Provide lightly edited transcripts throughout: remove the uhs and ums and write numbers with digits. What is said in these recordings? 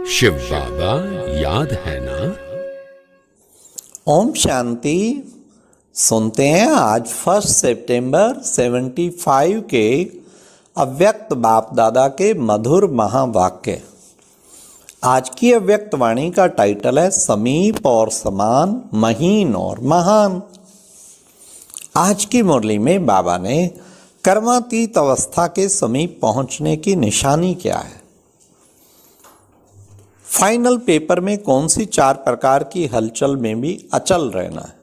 शिव बाबा याद है ना। ओम शांति। सुनते हैं आज 1 सितंबर 75 के अव्यक्त बाप दादा के मधुर महावाक्य। आज की अव्यक्त वाणी का टाइटल है समीप और समान, महीन और महान। आज की मुरली में बाबा ने कर्मातीत अवस्था के समीप पहुंचने की निशानी क्या है, फाइनल पेपर में कौन सी 4 प्रकार की हलचल में भी अचल रहना है,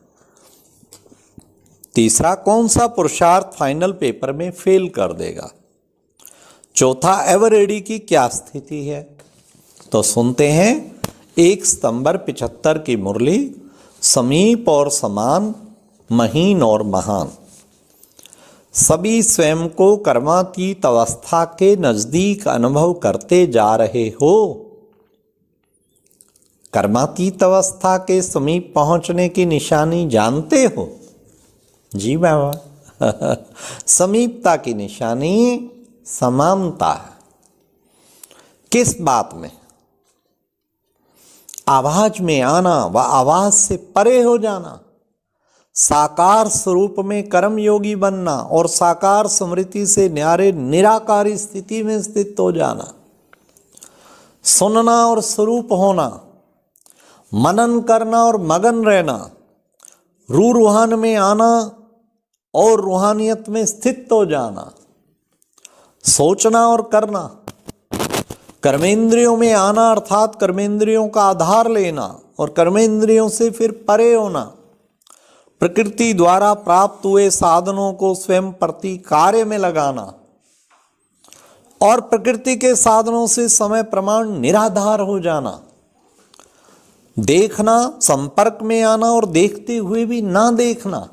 तीसरा कौन सा पुरुषार्थ फाइनल पेपर में फेल कर देगा, चौथा एवर रेडी की क्या स्थिति है। तो सुनते हैं 1 सितंबर 75 की मुरली, समीप और समान, महीन और महान। सभी स्वयं को कर्मातीत अवस्था के नजदीक अनुभव करते जा रहे हो। कर्मातीत अवस्था के समीप पहुंचने की निशानी जानते हो? जी बाबा। समीपता की निशानी समानता है। किस बात में? आवाज में आना व आवाज से परे हो जाना, साकार स्वरूप में कर्म योगी बनना और साकार स्मृति से न्यारे निराकारी स्थिति में स्थित हो जाना, सुनना और स्वरूप होना, मनन करना और मगन रहना, रूहान में आना और रूहानियत में स्थित हो जाना, सोचना और करना, कर्मेंद्रियों में आना अर्थात कर्मेंद्रियों का आधार लेना और कर्मेंद्रियों से फिर परे होना, प्रकृति द्वारा प्राप्त हुए साधनों को स्वयं प्रति कार्य में लगाना और प्रकृति के साधनों से समय प्रमाण निराधार हो जाना, देखना, संपर्क में आना और देखते हुए भी ना देखना,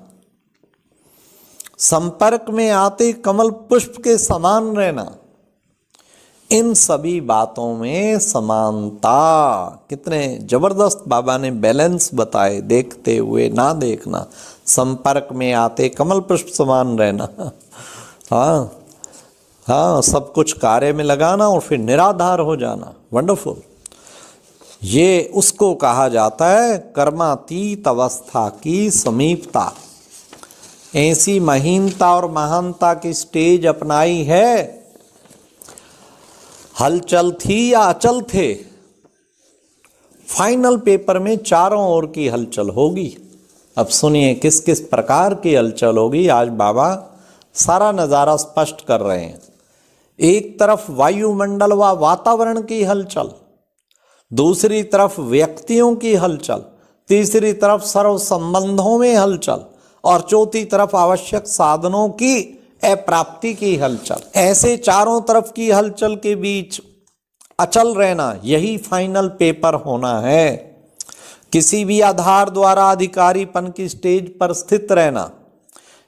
संपर्क में आते कमल पुष्प के समान रहना। इन सभी बातों में समानता। कितने जबरदस्त बाबा ने बैलेंस बताए, देखते हुए ना देखना, संपर्क में आते कमल पुष्प समान रहना, हाँ सब कुछ कार्य में लगाना और फिर निराधार हो जाना। वंडरफुल। ये उसको कहा जाता है कर्मातीत अवस्था की समीपता। ऐसी महीनता और महानता की स्टेज अपनाई है। हलचल थी या अचल थे, फाइनल पेपर में चारों ओर की हलचल होगी। अब सुनिए किस किस प्रकार की हलचल होगी। आज बाबा सारा नज़ारा स्पष्ट कर रहे हैं। एक तरफ वायुमंडल व वातावरण की हलचल, दूसरी तरफ व्यक्तियों की हलचल, तीसरी तरफ सर्व संबंधों में हलचल और चौथी तरफ आवश्यक साधनों की अप्राप्ति की हलचल। ऐसे चारों तरफ की हलचल के बीच अचल रहना, यही फाइनल पेपर होना है। किसी भी आधार द्वारा अधिकारीपन की स्टेज पर स्थित रहना,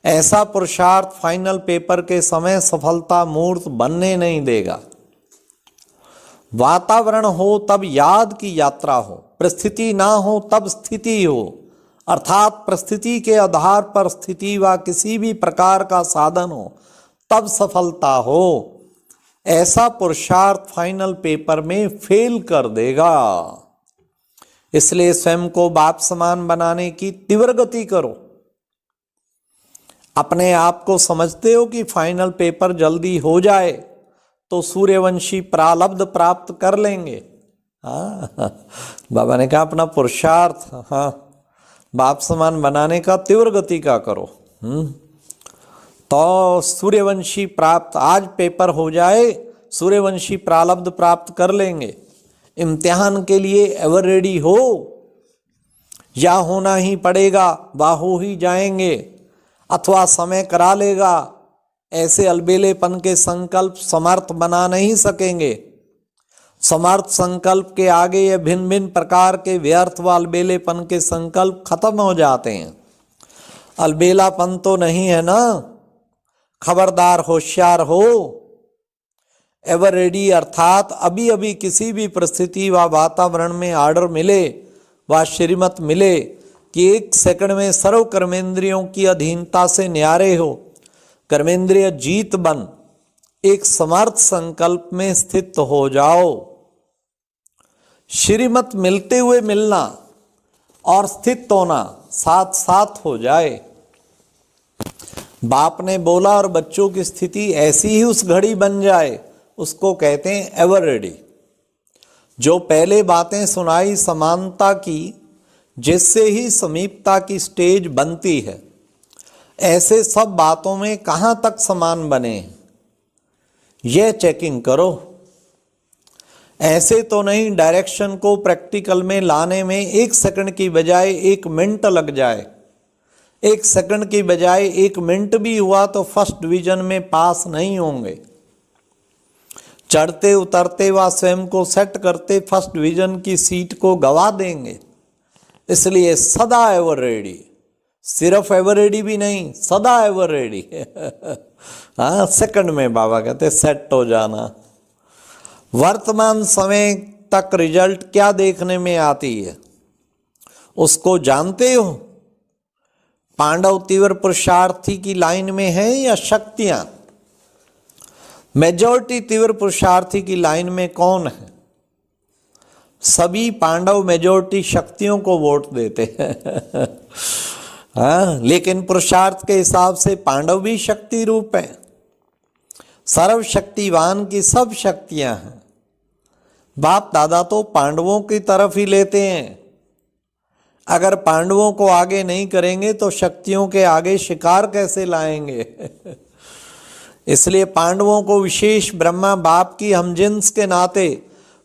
ऐसा पुरुषार्थ फाइनल पेपर के समय सफलता मूर्त बनने नहीं देगा। वातावरण हो तब याद की यात्रा हो, परिस्थिति ना हो तब स्थिति हो, अर्थात परिस्थिति के आधार पर स्थिति व किसी भी प्रकार का साधन हो तब सफलता हो। ऐसा पुरुषार्थ फाइनल पेपर में फेल कर देगा। इसलिए स्वयं को बाप समान बनाने की तीव्र गति करो। अपने आप को समझते हो कि फाइनल पेपर जल्दी हो जाए तो सूर्यवंशी प्रारब्ध प्राप्त कर लेंगे। बाबा ने कहा अपना पुरुषार्थ बाप समान बनाने का तीव्र गति का करो। तो सूर्यवंशी प्राप्त, आज पेपर हो जाए सूर्यवंशी प्रारब्ध प्राप्त कर लेंगे। इम्तिहान के लिए एवर रेडी हो, या होना ही पड़ेगा, हो ही जाएंगे, अथवा समय करा लेगा। ऐसे अलबेलेपन के संकल्प समर्थ बना नहीं सकेंगे। समर्थ संकल्प के आगे ये भिन्न भिन्न प्रकार के व्यर्थ व अलबेलेपन के संकल्प खत्म हो जाते हैं। अलबेलापन तो नहीं है ना, खबरदार होशियार हो। एवर रेडी अर्थात अभी अभी किसी भी परिस्थिति व वातावरण में आर्डर मिले व श्रीमत मिले कि 1 सेकंड में सर्व कर्मेंद्रियों की अधीनता से न्यारे हो, कर्मेंद्रिय जीत बन एक समर्थ संकल्प में स्थित हो जाओ। श्रीमत मिलते हुए मिलना और स्थित होना साथ साथ हो जाए। बाप ने बोला और बच्चों की स्थिति ऐसी ही उस घड़ी बन जाए, उसको कहते हैं एवर रेडी। जो पहले बातें सुनाई समानता की, जिससे ही समीपता की स्टेज बनती है, ऐसे सब बातों में कहाँ तक समान बने, यह चेकिंग करो। ऐसे तो नहीं डायरेक्शन को प्रैक्टिकल में लाने में 1 सेकंड की बजाय 1 मिनट लग जाए। 1 सेकंड की बजाय 1 मिनट भी हुआ तो फर्स्ट डिवीजन में पास नहीं होंगे। चढ़ते उतरते व स्वयं को सेट करते फर्स्ट डिवीजन की सीट को गवा देंगे। इसलिए सदा एवर रेडी, सिर्फ एवर रेडी भी नहीं, सदा एवर रेडी। हाँ, सेकंड में बाबा कहते सेट हो जाना। वर्तमान समय तक रिजल्ट क्या देखने में आती है, उसको जानते हो? पांडव तीव्र पुरुषार्थी की लाइन में है या शक्तियां? मेजॉरिटी तीव्र पुरुषार्थी की लाइन में कौन है? सभी पांडव मेजॉरिटी शक्तियों को वोट देते हैं। हाँ, लेकिन पुरुषार्थ के हिसाब से पांडव भी शक्ति रूप है। सर्वशक्तिवान की सब शक्तियां हैं। बाप दादा तो पांडवों की तरफ ही लेते हैं। अगर पांडवों को आगे नहीं करेंगे तो शक्तियों के आगे शिकार कैसे लाएंगे? इसलिए पांडवों को विशेष ब्रह्मा बाप की हमजिन्स के नाते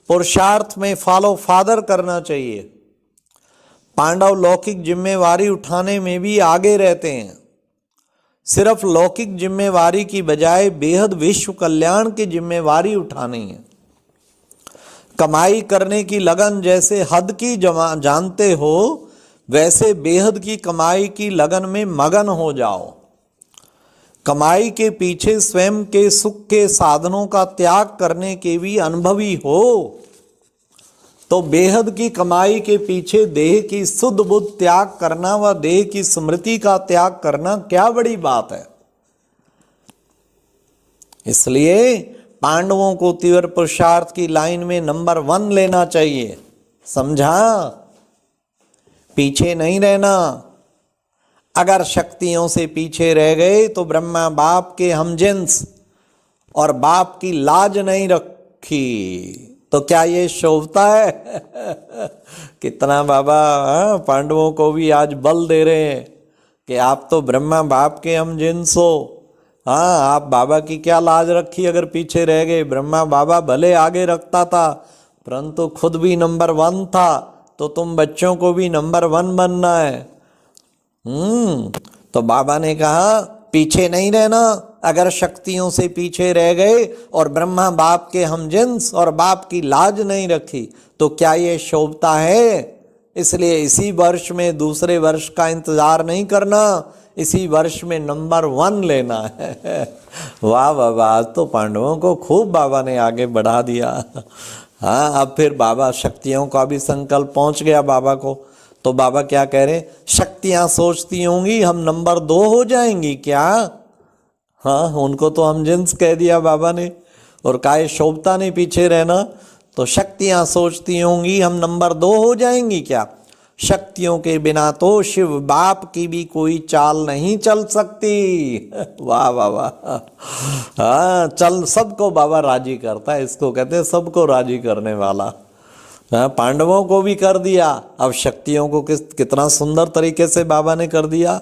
पुरुषार्थ में फॉलो फादर करना चाहिए। पांडव लौकिक जिम्मेवारी उठाने में भी आगे रहते हैं। सिर्फ लौकिक जिम्मेवारी की बजाय बेहद विश्व कल्याण की जिम्मेवारी उठानी है। कमाई करने की लगन जैसे हद की जानते हो, वैसे बेहद की कमाई की लगन में मगन हो जाओ। कमाई के पीछे स्वयं के सुख के साधनों का त्याग करने के भी अनुभवी हो, तो बेहद की कमाई के पीछे देह की शुद्ध बुद्ध त्याग करना व देह की स्मृति का त्याग करना क्या बड़ी बात है। इसलिए पांडवों को तीव्र पुरुषार्थ की लाइन में नंबर 1 लेना चाहिए। समझा? पीछे नहीं रहना। अगर शक्तियों से पीछे रह गए तो ब्रह्मा बाप के हमजिन्स और बाप की लाज नहीं रखी तो क्या ये शोभता है? कितना बाबा पांडवों को भी आज बल दे रहे हैं कि आप तो ब्रह्मा बाप के हमजिन्स हो। हाँ, आप बाबा की क्या लाज रखी अगर पीछे रह गए। ब्रह्मा बाबा भले आगे रखता था, परंतु खुद भी नंबर 1 था, तो तुम बच्चों को भी नंबर 1 बनना है। तो बाबा ने कहा पीछे नहीं रहना। अगर शक्तियों से पीछे रह गए और ब्रह्मा बाप के हमजिन्स और बाप की लाज नहीं रखी तो क्या ये शोभता है? इसलिए इसी वर्ष में दूसरे वर्ष का इंतजार नहीं करना, इसी वर्ष में नंबर 1 लेना है। वाह बाबा, आज तो पांडवों को खूब बाबा ने आगे बढ़ा दिया। हाँ, अब फिर बाबा शक्तियों का भी संकल्प पहुंच गया बाबा को। तो बाबा क्या कह रहे? शक्तियां सोचती होंगी हम नंबर 2 हो जाएंगी क्या? हाँ, उनको तो हम जिन्स कह दिया बाबा ने, और काहे शोभता नहीं पीछे रहना। तो शक्तियां सोचती होंगी हम नंबर 2 हो जाएंगी क्या? शक्तियों के बिना तो शिव बाप की भी कोई चाल नहीं चल सकती। वाह वाह वाह। हाँ, चल सबको बाबा राजी करता है, इसको कहते हैं सबको राजी करने वाला। हाँ, पांडवों को भी कर दिया, अब शक्तियों को कितना सुंदर तरीके से बाबा ने कर दिया।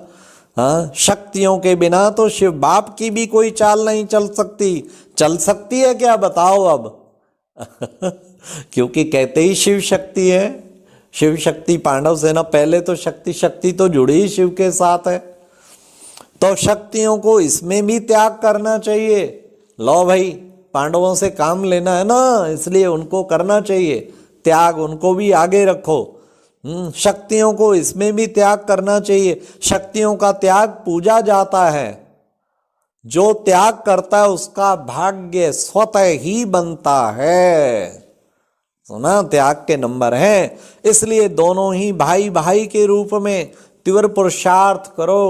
हाँ, शक्तियों के बिना तो शिव बाप की भी कोई चाल नहीं चल सकती। चल सकती है क्या बताओ अब? क्योंकि कहते ही शिव शक्ति है। शिव शक्ति पांडव सेना, पहले तो शक्ति तो जुड़ी ही शिव के साथ है। तो शक्तियों को इसमें भी त्याग करना चाहिए। लो भाई, पांडवों से काम लेना है ना, इसलिए उनको करना चाहिए त्याग, उनको भी आगे रखो। शक्तियों को इसमें भी त्याग करना चाहिए। शक्तियों का त्याग पूजा जाता है। जो त्याग करता है उसका भाग्य स्वतः ही बनता है। सुना, त्याग के नंबर हैं। इसलिए दोनों ही भाई भाई के रूप में तीव्र पुरुषार्थ करो।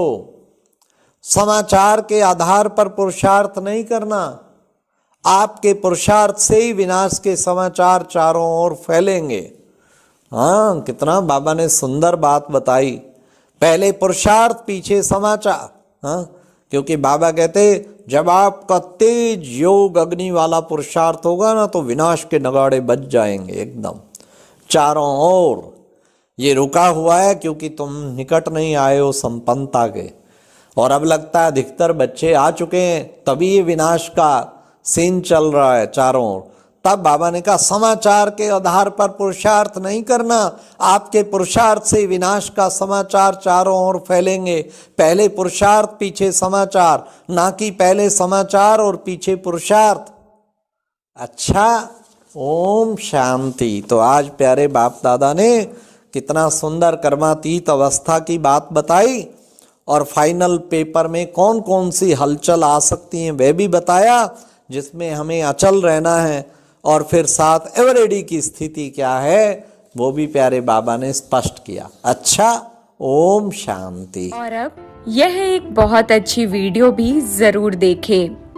समाचार के आधार पर पुरुषार्थ नहीं करना। आपके पुरुषार्थ से ही विनाश के समाचार चारों ओर फैलेंगे। हाँ, कितना बाबा ने सुंदर बात बताई। पहले पुरुषार्थ पीछे समाचार। हाँ, क्योंकि बाबा कहते जब आपका तेज योग अग्नि वाला पुरुषार्थ होगा ना तो विनाश के नगाड़े बज जाएंगे एकदम चारों ओर। ये रुका हुआ है क्योंकि तुम निकट नहीं आए हो संपन्नता के, और अब लगता है अधिकतर बच्चे आ चुके हैं, तभी ये विनाश का सीन चल रहा है चारों ओर। तब बाबा ने कहा समाचार के आधार पर पुरुषार्थ नहीं करना, आपके पुरुषार्थ से विनाश का समाचार चारों ओर फैलेंगे। पहले पुरुषार्थ पीछे समाचार, ना कि पहले समाचार और पीछे पुरुषार्थ। अच्छा, ओम शांति। तो आज प्यारे बाप दादा ने कितना सुंदर कर्मातीत अवस्था की बात बताई, और फाइनल पेपर में कौन कौन सी हलचल आ सकती हैं वह भी बताया, जिसमें हमें अचल रहना है। और फिर साथ एवरेडी की स्थिति क्या है वो भी प्यारे बाबा ने स्पष्ट किया। अच्छा, ओम शांति। और अब यह एक बहुत अच्छी वीडियो भी जरूर देखें।